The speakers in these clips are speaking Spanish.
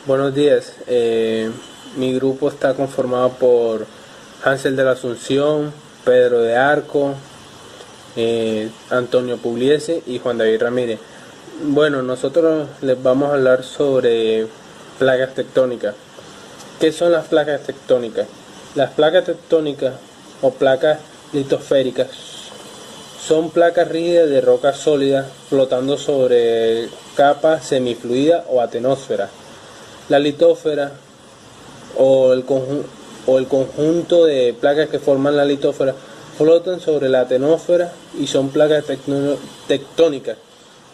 Buenos días. Mi grupo está conformado por Hansel de la Asunción, Pedro de Arco, Antonio Pugliese y Juan David Ramírez. Bueno, nosotros les vamos a hablar sobre placas tectónicas. ¿Qué son las placas tectónicas? Las placas tectónicas o placas litosféricas son placas rígidas de roca sólida flotando sobre capas semifluidas o atenosferas. La litósfera o el conjunto de placas que forman la litósfera flotan sobre la atenosfera y son placas tectónicas.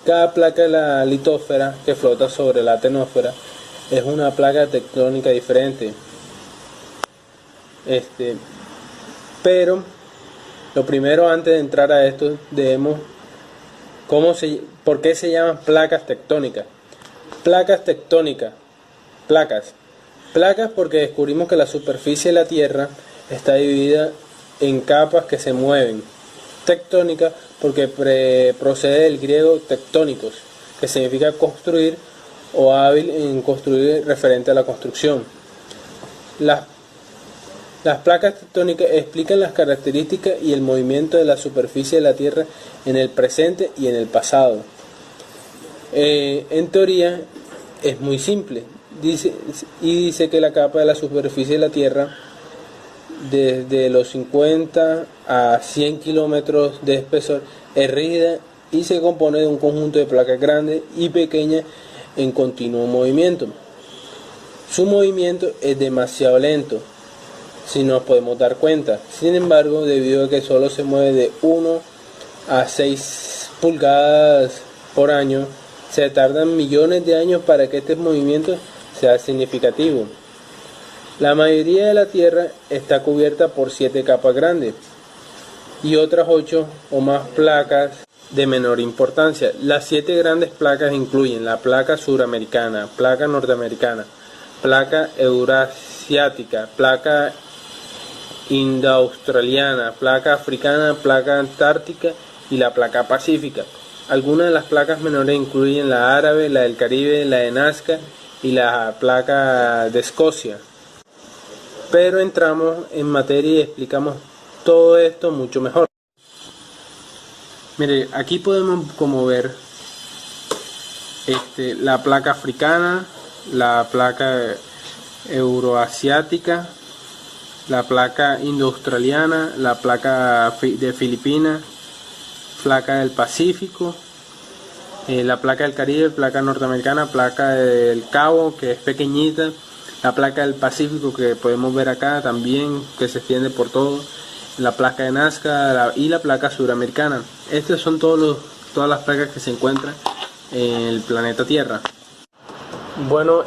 Cada placa de la litósfera que flota sobre la atenosfera es una placa tectónica diferente. Pero lo primero, antes de entrar a esto, debemos ¿por qué se llaman placas tectónicas? Placas tectónicas. Placas porque descubrimos que la superficie de la Tierra está dividida en capas que se mueven. Tectónica porque procede del griego tectónicos, que significa construir o hábil en construir referente a la construcción. Las placas tectónicas explican las características y el movimiento de la superficie de la Tierra en el presente y en el pasado. En teoría es muy simple. Dice que la capa de la superficie de la Tierra, desde los 50 a 100 kilómetros de espesor, es rígida y se compone de un conjunto de placas grandes y pequeñas en continuo movimiento. Su movimiento es demasiado lento, si nos podemos dar cuenta. Sin embargo, debido a que solo se mueve de 1 a 6 pulgadas por año, se tardan millones de años para que este movimiento sea significativo. La mayoría de la Tierra está cubierta por 7 capas grandes y otras 8 o más placas de menor importancia. Las 7 grandes placas incluyen la placa suramericana, placa norteamericana, placa eurasiática, placa indoaustraliana, placa africana, placa antártica y la placa pacífica. Algunas de las placas menores incluyen la árabe, la del Caribe, la de Nazca y la placa de Escocia. Pero entramos en materia y explicamos todo esto mucho mejor. Mire, aquí podemos como ver la placa africana, la placa euroasiática, la placa indoaustraliana, la placa de Filipinas, placa del Pacífico, la placa del Caribe, placa norteamericana, placa del Cabo, que es pequeñita, la placa del Pacífico que podemos ver acá también, que se extiende por todo, la placa de Nazca y la placa suramericana. Estas son todas las placas que se encuentran en el planeta Tierra. Bueno,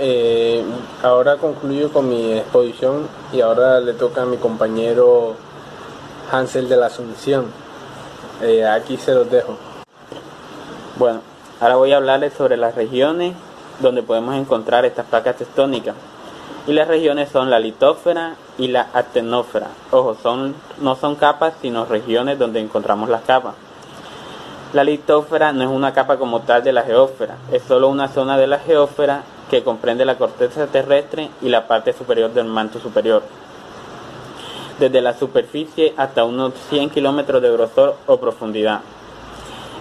ahora concluyo con mi exposición y ahora le toca a mi compañero Hansel de la Asunción. Aquí se los dejo. Bueno, ahora voy a hablarles sobre las regiones donde podemos encontrar estas placas tectónicas. Y las regiones son la litósfera y la atenosfera. Ojo, no son capas, sino regiones donde encontramos las capas. La litósfera no es una capa como tal de la geósfera, es solo una zona de la geósfera que comprende la corteza terrestre y la parte superior del manto superior, desde la superficie hasta unos 100 kilómetros de grosor o profundidad.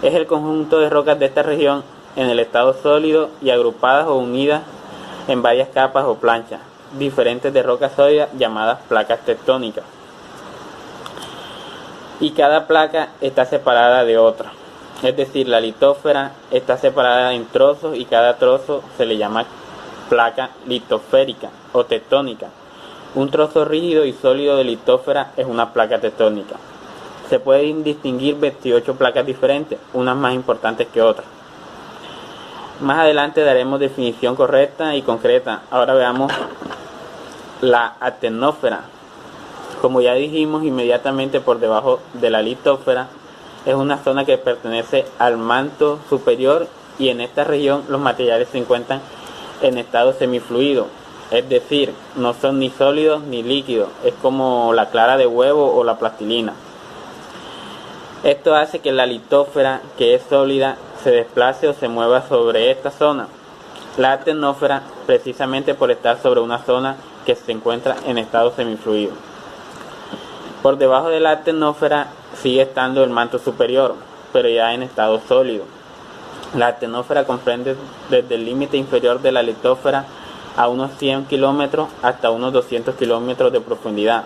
Es el conjunto de rocas de esta región en el estado sólido y agrupadas o unidas en varias capas o planchas diferentes de rocas sólidas llamadas placas tectónicas. Y cada placa está separada de otra. Es decir, la litósfera está separada en trozos y cada trozo se le llama placa litosférica o tectónica. Un trozo rígido y sólido de litósfera es una placa tectónica. Se pueden distinguir 28 placas diferentes, unas más importantes que otras. Más adelante daremos definición correcta y concreta. Ahora veamos la atenosfera. Como ya dijimos, inmediatamente por debajo de la litósfera es una zona que pertenece al manto superior y en esta región los materiales se encuentran en estado semifluido, es decir, no son ni sólidos ni líquidos, es como la clara de huevo o la plastilina. Esto hace que la litósfera, que es sólida, se desplace o se mueva sobre esta zona. la astenósfera precisamente por estar sobre una zona que se encuentra en estado semifluido. Por debajo de la astenósfera sigue estando el manto superior, pero ya en estado sólido. La astenósfera comprende desde el límite inferior de la litósfera a unos 100 kilómetros hasta unos 200 kilómetros de profundidad.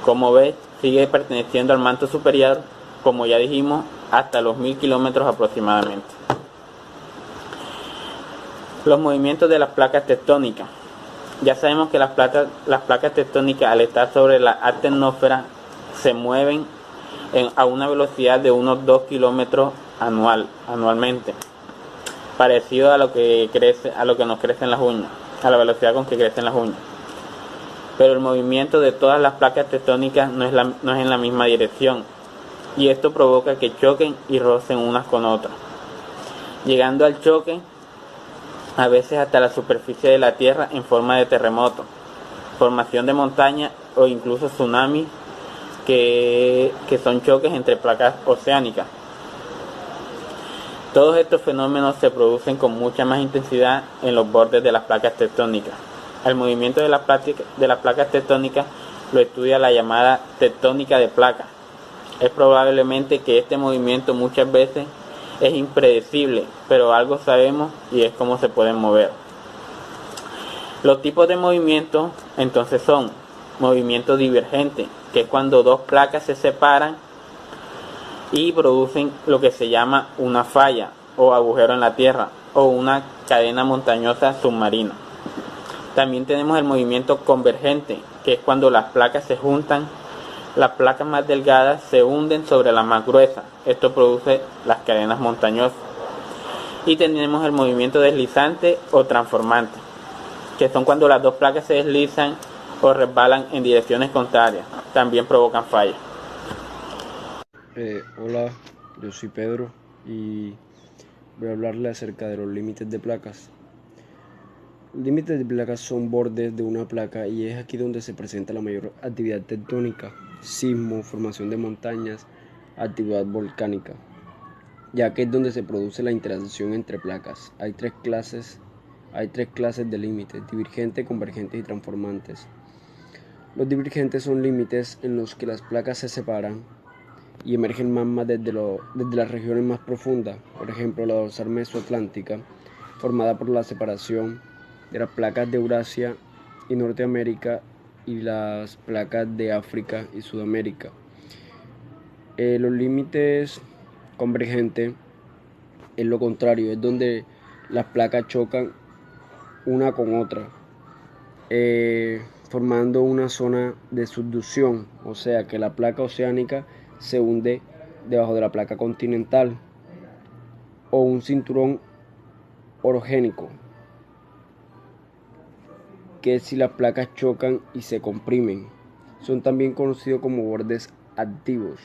Como ves, sigue perteneciendo al manto superior, como ya dijimos, hasta los 1000 kilómetros aproximadamente. Los movimientos de las placas tectónicas. Ya sabemos que las placas tectónicas, al estar sobre la astenósfera, se mueven a una velocidad de unos 2 kilómetros anualmente, parecido a lo que nos crecen las uñas, a la velocidad con que crecen las uñas. Pero el movimiento de todas las placas tectónicas no es en la misma dirección, y esto provoca que choquen y rocen unas con otras, llegando al choque a veces hasta la superficie de la Tierra en forma de terremoto, formación de montaña o incluso tsunamis, que son choques entre placas oceánicas. Todos estos fenómenos se producen con mucha más intensidad en los bordes de las placas tectónicas. El movimiento de las placas tectónicas lo estudia la llamada tectónica de placas. Es probablemente que este movimiento muchas veces es impredecible, pero algo sabemos y es cómo se pueden mover. Los tipos de movimiento entonces son movimiento divergente, que es cuando dos placas se separan y producen lo que se llama una falla o agujero en la tierra o una cadena montañosa submarina. También tenemos el movimiento convergente, que es cuando las placas se juntan, las placas más delgadas se hunden sobre las más gruesas. Esto produce las cadenas montañosas. Y tenemos el movimiento deslizante o transformante, que son cuando las dos placas se deslizan o resbalan en direcciones contrarias. También provocan fallas. Hola, yo soy Pedro y voy a hablarle acerca de los límites de placas. Los límites de placas son bordes de una placa y es aquí donde se presenta la mayor actividad tectónica, sismo, formación de montañas, actividad volcánica, ya que es donde se produce la interacción entre placas. Hay tres clases de límites: divergentes, convergentes y transformantes. Los divergentes son límites en los que las placas se separan y emergen magma desde las regiones más profundas, por ejemplo la dorsal mesoatlántica, formada por la separación de las placas de Eurasia y Norteamérica y las placas de África y Sudamérica. Los límites convergentes es lo contrario, es donde las placas chocan una con otra, formando una zona de subducción, o sea que la placa oceánica se hunde debajo de la placa continental, o un cinturón orogénico, que es si las placas chocan y se comprimen. Son también conocidos como bordes activos.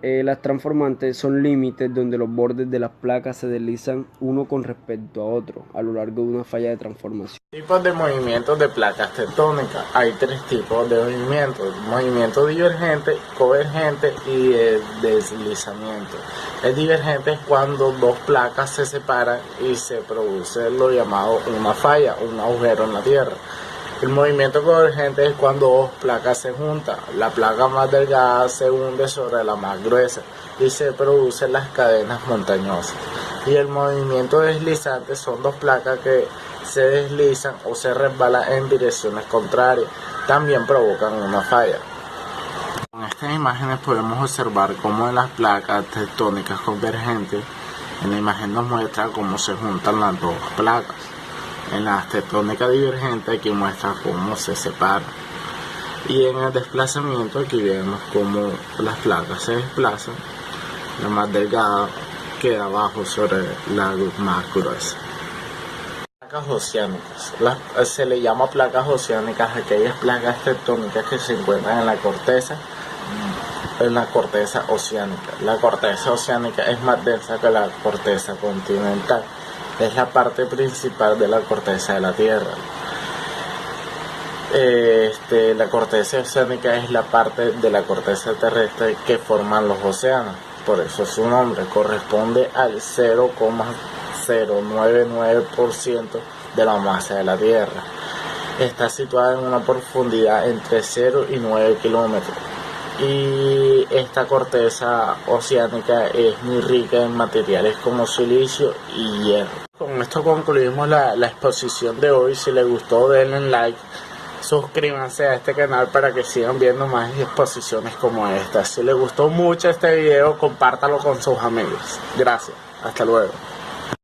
Las transformantes son límites donde los bordes de las placas se deslizan uno con respecto a otro a lo largo de una falla de transformación. Tipos de movimientos de placas tectónicas. Hay tres tipos de movimientos: movimiento divergente, convergente y deslizamiento. El divergente es cuando dos placas se separan y se produce lo llamado una falla, un agujero en la tierra. El movimiento convergente es cuando dos placas se juntan. La placa más delgada se hunde sobre la más gruesa y se producen las cadenas montañosas. Y el movimiento deslizante son dos placas que se deslizan o se resbalan en direcciones contrarias. También provocan una falla. En estas imágenes podemos observar cómo en las placas tectónicas convergentes, en la imagen nos muestra cómo se juntan las dos placas. En la tectónica divergente aquí muestra cómo se separan. Y en el desplazamiento aquí vemos cómo las placas se desplazan. La más delgada queda abajo sobre la más gruesa. Placas oceánicas. Se le llama placas oceánicas a aquellas placas tectónicas que se encuentran en la corteza oceánica. La corteza oceánica es más densa que la corteza continental. Es la parte principal de la corteza de la Tierra. La corteza oceánica es la parte de la corteza terrestre que forman los océanos. Por eso su nombre corresponde al 0,0 0,099% de la masa de la Tierra. Está situada en una profundidad entre 0 y 9 kilómetros. Y esta corteza oceánica es muy rica en materiales como silicio y hierro. Con esto concluimos la exposición de hoy. Si les gustó, denle like, suscríbanse a este canal para que sigan viendo más exposiciones como esta. Si les gustó mucho este video, compártalo con sus amigos. Gracias, hasta luego.